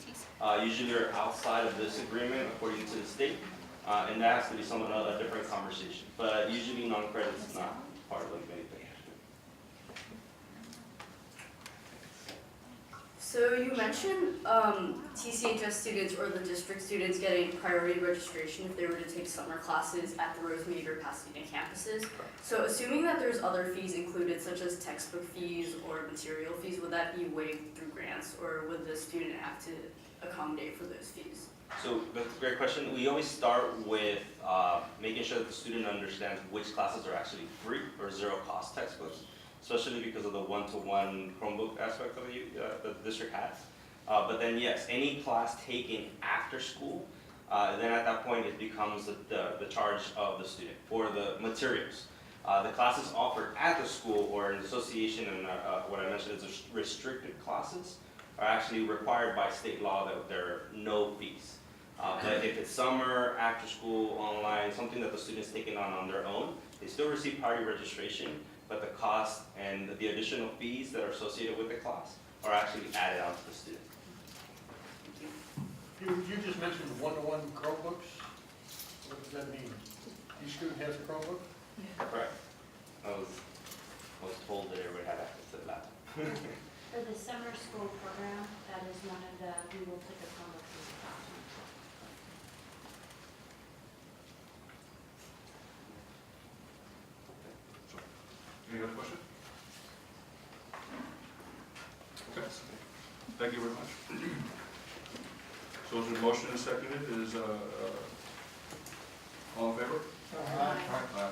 usually are outside of this agreement according to the state, and that has to be somewhat a different conversation. But usually non-credit is not part of anything. So you mentioned TCHS students or the district students getting priority registration if they were to take summer classes at the Rosemead or Pasadena campuses. So assuming that there's other fees included such as textbook fees or material fees, would that be waived through grants or would the student have to accommodate for those fees? So that's a great question. We always start with making sure that the student understands which classes are actually free or zero cost textbooks, especially because of the one-to-one Chromebook aspect of the district has. But then yes, any class taken after school, then at that point it becomes the charge of the student for the materials. The classes offered at the school or in association and what I mentioned is restricted classes are actually required by state law that there are no fees. But if it's summer, after school, online, something that the student's taking on their own, they still receive priority registration, but the cost and the additional fees that are associated with the class are actually added on to the student. You just mentioned one-to-one Chromebooks. What does that mean? Each student has a Chromebook? Correct. I was told that everybody had access to the laptop. For the summer school program, that is one of the, we will put the Chromebooks in the classroom. Thank you very much. So is there a motion and seconded, is, all in favor? Aye. 5-0.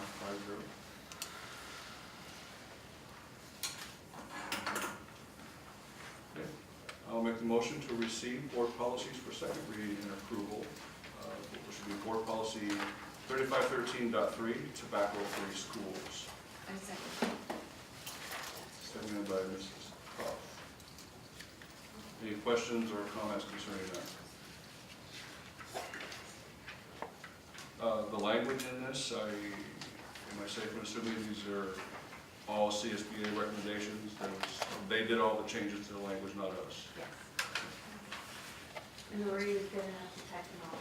Okay, I'll make the motion to receive board policies for second reading and approval, which would be board policy 3513.3, tobacco-free schools. I second. Seconded by Mrs. Croft. Any questions or comments concerning that? The language in this, am I safe in assuming these are all CSBA recommendations? They did all the changes to the language, not us. Yes. And Lori is good enough to type them all.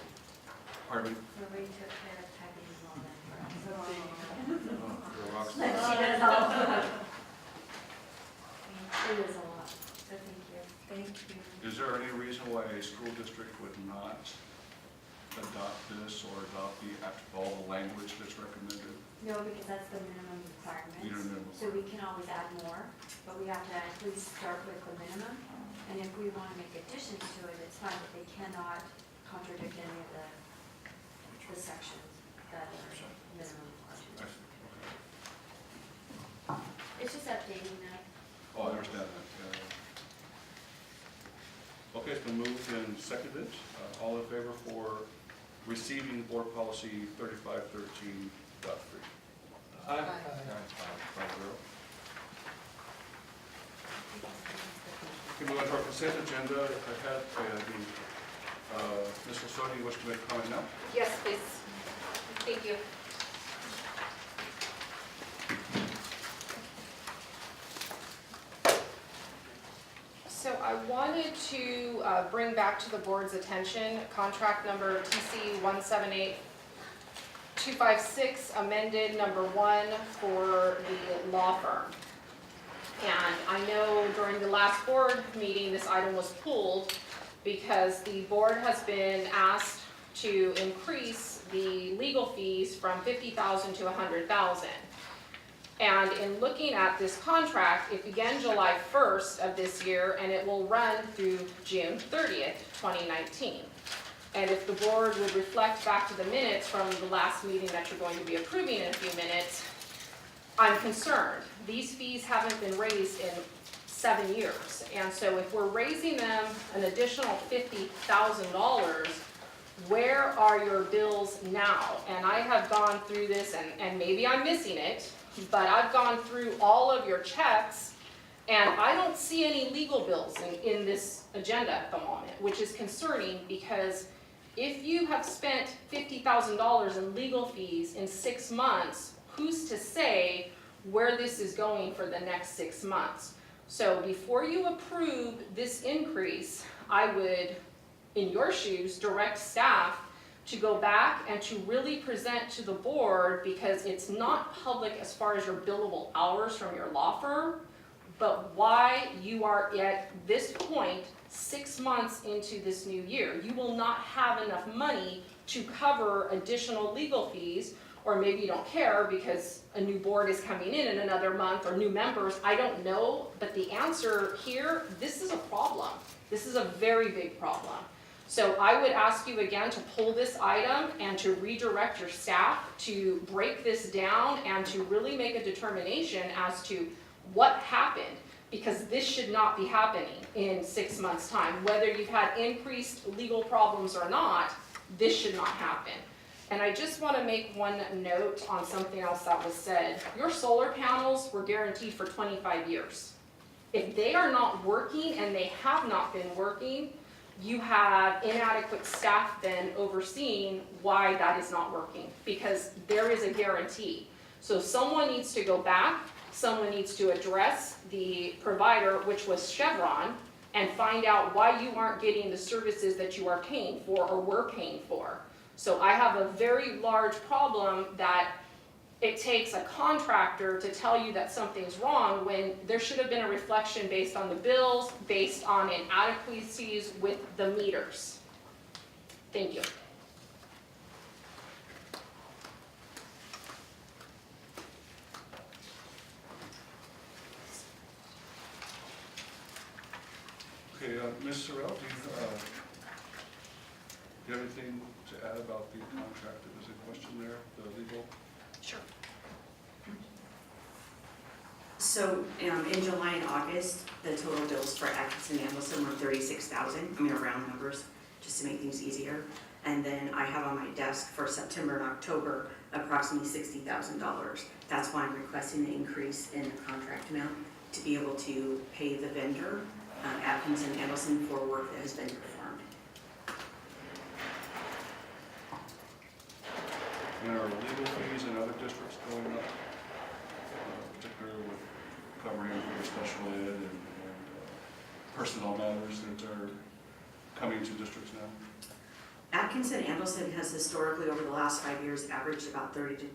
Pardon me? Lori took care of typing them all in for us. Oh, you're a rock Like star. she does all. It is a lot, so thank you. Thank you. Is there any reason why a school district would not adopt this or adopt all the language that's recommended? No, because that's the minimum You don't requirement. know. So we can always add more, but we have to at least start with the minimum. And if we want to make additions to it, it's fine, but they cannot contradict any of the sections that are minimum I requirements. see, It's just updating that. okay. Oh, I understand that. Okay, it's been moved and seconded. All in favor for receiving board policy 3513.3? Aye. 5-0. Okay, move on to our consent agenda. I had Ms. Lasodi, you wish to make a comment now? Yes, please. Thank you. So I wanted to bring back to the board's attention contract number TC 178256, amended number 1 for the law firm. And I know during the last board meeting, this item was pulled because the board has been asked to increase the legal fees from $50,000 to $100,000. And in looking at this contract, it began July 1st of this year and it will run through June 30th, 2019. And if the board would reflect back to the minutes from the last meeting that you're going to be approving in a few minutes, I'm concerned. These fees haven't been raised in 7 years. And so if we're raising them an additional $50,000, where are your bills now? And I have gone through this, and maybe I'm missing it, but I've gone through all of your checks, and I don't see any legal bills in this agenda at the moment, which is concerning because if you have spent $50,000 in legal fees in 6 months, who's to say where this is going for the next 6 months? So before you approve this increase, I would, in your shoes, direct staff to go back and to really present to the board, because it's not public as far as your billable hours from your law firm, but why you are at this point, 6 months into this new year. You will not have enough money to cover additional legal fees, or maybe you don't care because a new board is coming in another month, or new members, I don't know. But the answer here, this is a problem. This is a very big problem. So I would ask you again to pull this item and to redirect your staff to break this down and to really make a determination as to what happened, because this should not be happening in 6 months' time. Whether you've had increased legal problems or not, this should not happen. And I just want to make one note on something else that was said. Your solar panels were guaranteed for 25 years. If they are not working, and they have not been working, you have inadequate staff then overseeing why that is not working, because there is a guarantee. So someone needs to go back, someone needs to address the provider, which was Chevron, and find out why you aren't getting the services that you are paying for or were paying for. So I have a very large problem that it takes a contractor to tell you that something's wrong when there should have been a reflection based on the bills, based on inadequacies with the meters. Thank you. Okay, Ms. Sorrell, do you have anything to add about the contract? If there's a question there, the legal? Sure. So, in July and August, the total bills for Atkinson and Anderson were 36,000, I mean, around numbers, just to make things easier. And then I have on my desk for September and October, approximately $60,000. That's why I'm requesting the increase in the contract amount to be able to pay the vendor, Atkinson and Anderson, for work that has been performed. And are legal fees in other districts going up, particularly with covering for special ed and personnel matters that are coming to districts now? Atkinson Anderson has historically, over the last 5 years, averaged about $30,000 to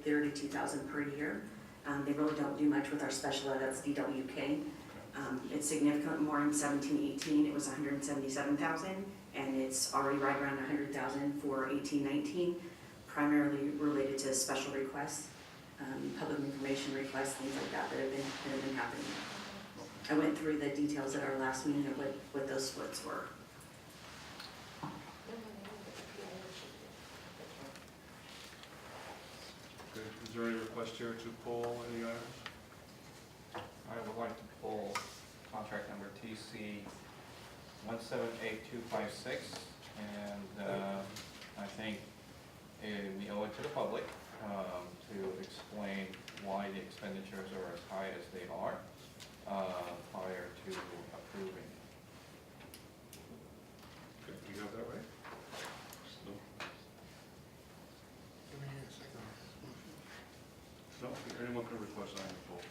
$32,000 per year. They really don't do much with our special ed, that's DWK. It's significantly more in 17-18, it was $177,000, and it's already right around $100,000 for 18-19, primarily related to special requests, public information requests, things like that have been happening. I went through the details at our last meeting of what those splits were. Okay, is there any request here to pull any items? I would like to pull contract number TC 178256, and I think we owe it to the public to explain why the expenditures are as high as they are prior to approving. Okay, do you have that right? No? No, anyone can request item pull.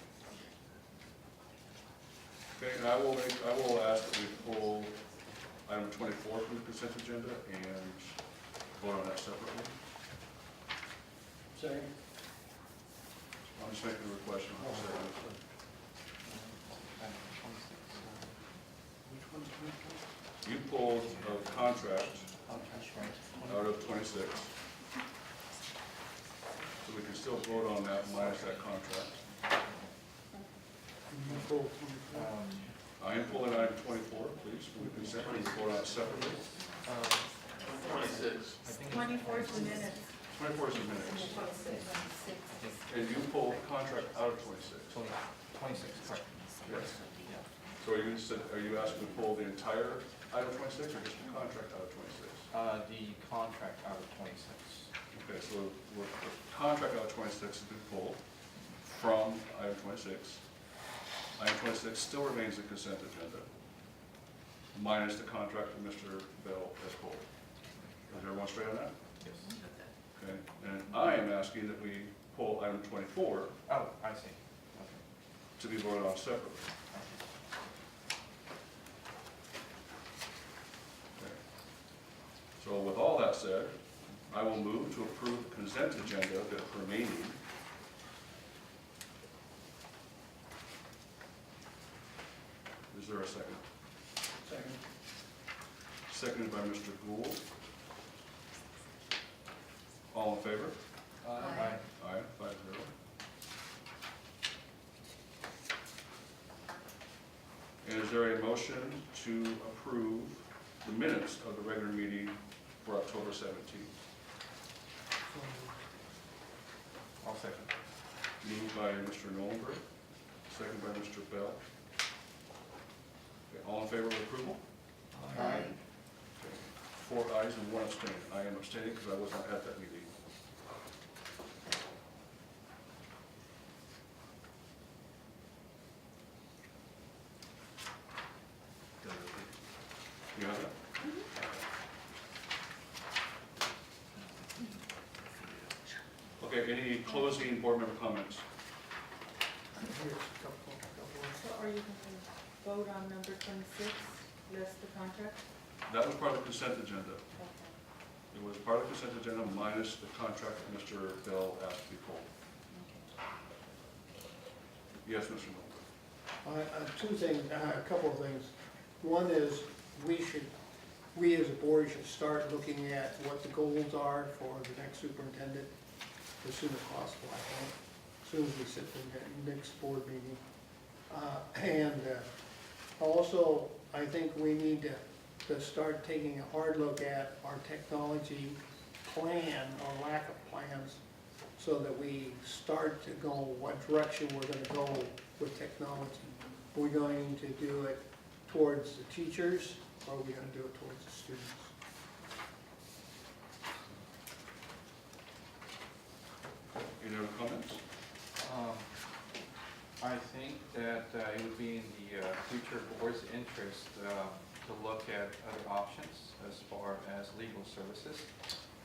Okay, and I will ask that we pull item 24 from the consent agenda and vote on that separately. Second. I'm just making a request. You pulled a contract out of 26. So we can still vote on that minus that contract. I am pulling item 24, please, from the consent, we vote on it separately. 26. 24 is the minutes. 24 is the minutes. And you pulled contract out of 26. 26, correct. Yes. So are you asking to pull the entire item 26 or just the contract out of 26? The contract out of 26. Okay, so the contract out of 26 has been pulled from item 26. Item 26 still remains the consent agenda, minus the contract that Mr. Bell has pulled. Is everyone straight on that? Yes. Okay, and I am asking that we pull item 24 Oh, I see. Okay. to be voted on separately. Okay. So with all that said, I will move to approve the consent agenda that's remaining. Is there a second? Second. Seconded by Mr. Gould. All in favor? Aye. Aye, 5-0. And is there a motion to approve the minutes of the regular meeting for October 17th? I'll second. Moved by Mr. Nolenberg, seconded by Mr. Bell. Okay, all in favor of approval? Aye. Okay, 4 ayes and 1 abstain. I am abstaining because I was not at that meeting. You have that? Okay, any closing board member comments? Here's a couple. So are you going to vote on number 26, less the contract? That was part of the consent agenda. Okay. It was part of the consent agenda minus the contract that Mr. Bell asked to be pulled. Yes, Mr. Nolenberg. Two things, a couple of things. One is, we as a board should start looking at what the goals are for the next superintendent as soon as possible, I think, as soon as we sit in the next board meeting. And also, I think we need to to start taking a hard look at our technology plan or lack of plans so that we start to go what direction we're gonna go with technology. Are we going to do it towards the teachers or are we gonna do it towards the students? Any other comments? I think that it would be in the future board's interest to look at other options as far as legal services.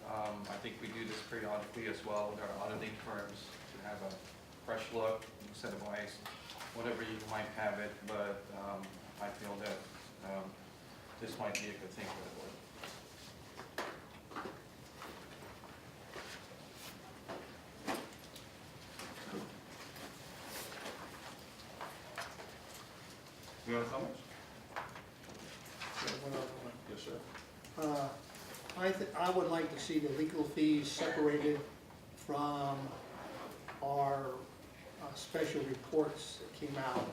I think we do this periodically as well with our auditing firms to have a fresh look, new set of eyes, whatever you might have it, but I feel that this might be a good thing for the board. Any other comments? One other one. Yes, sir. I would like to see the legal fees separated from our special reports that came out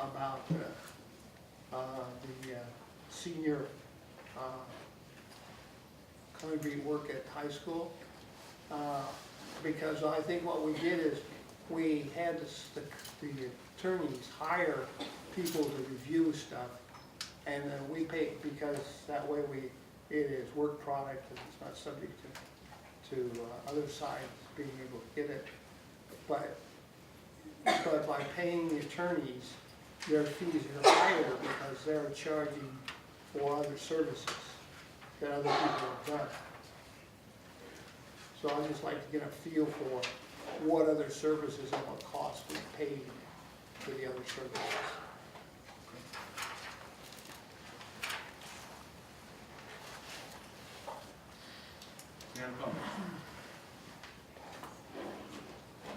about the senior concrete work at high school. Because I think what we did is we had the attorneys hire people to review stuff, and then we pay, because that way it is work product and it's not subject to other sides being able to get it. But by paying the attorneys, their fees are higher because they're charging for other services that other people have done. So I'd just like to get a feel for what other services and what costs we paid for the other services. Any other comments?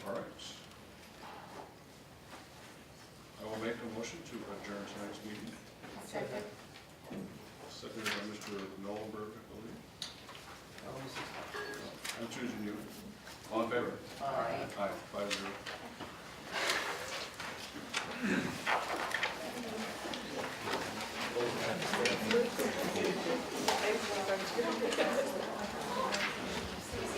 All right. I will make a motion to adjourn tonight's meeting. Second. Seconded by Mr. Nolenberg, I believe. I'm choosing you. All in favor? Aye. Aye, 5-0.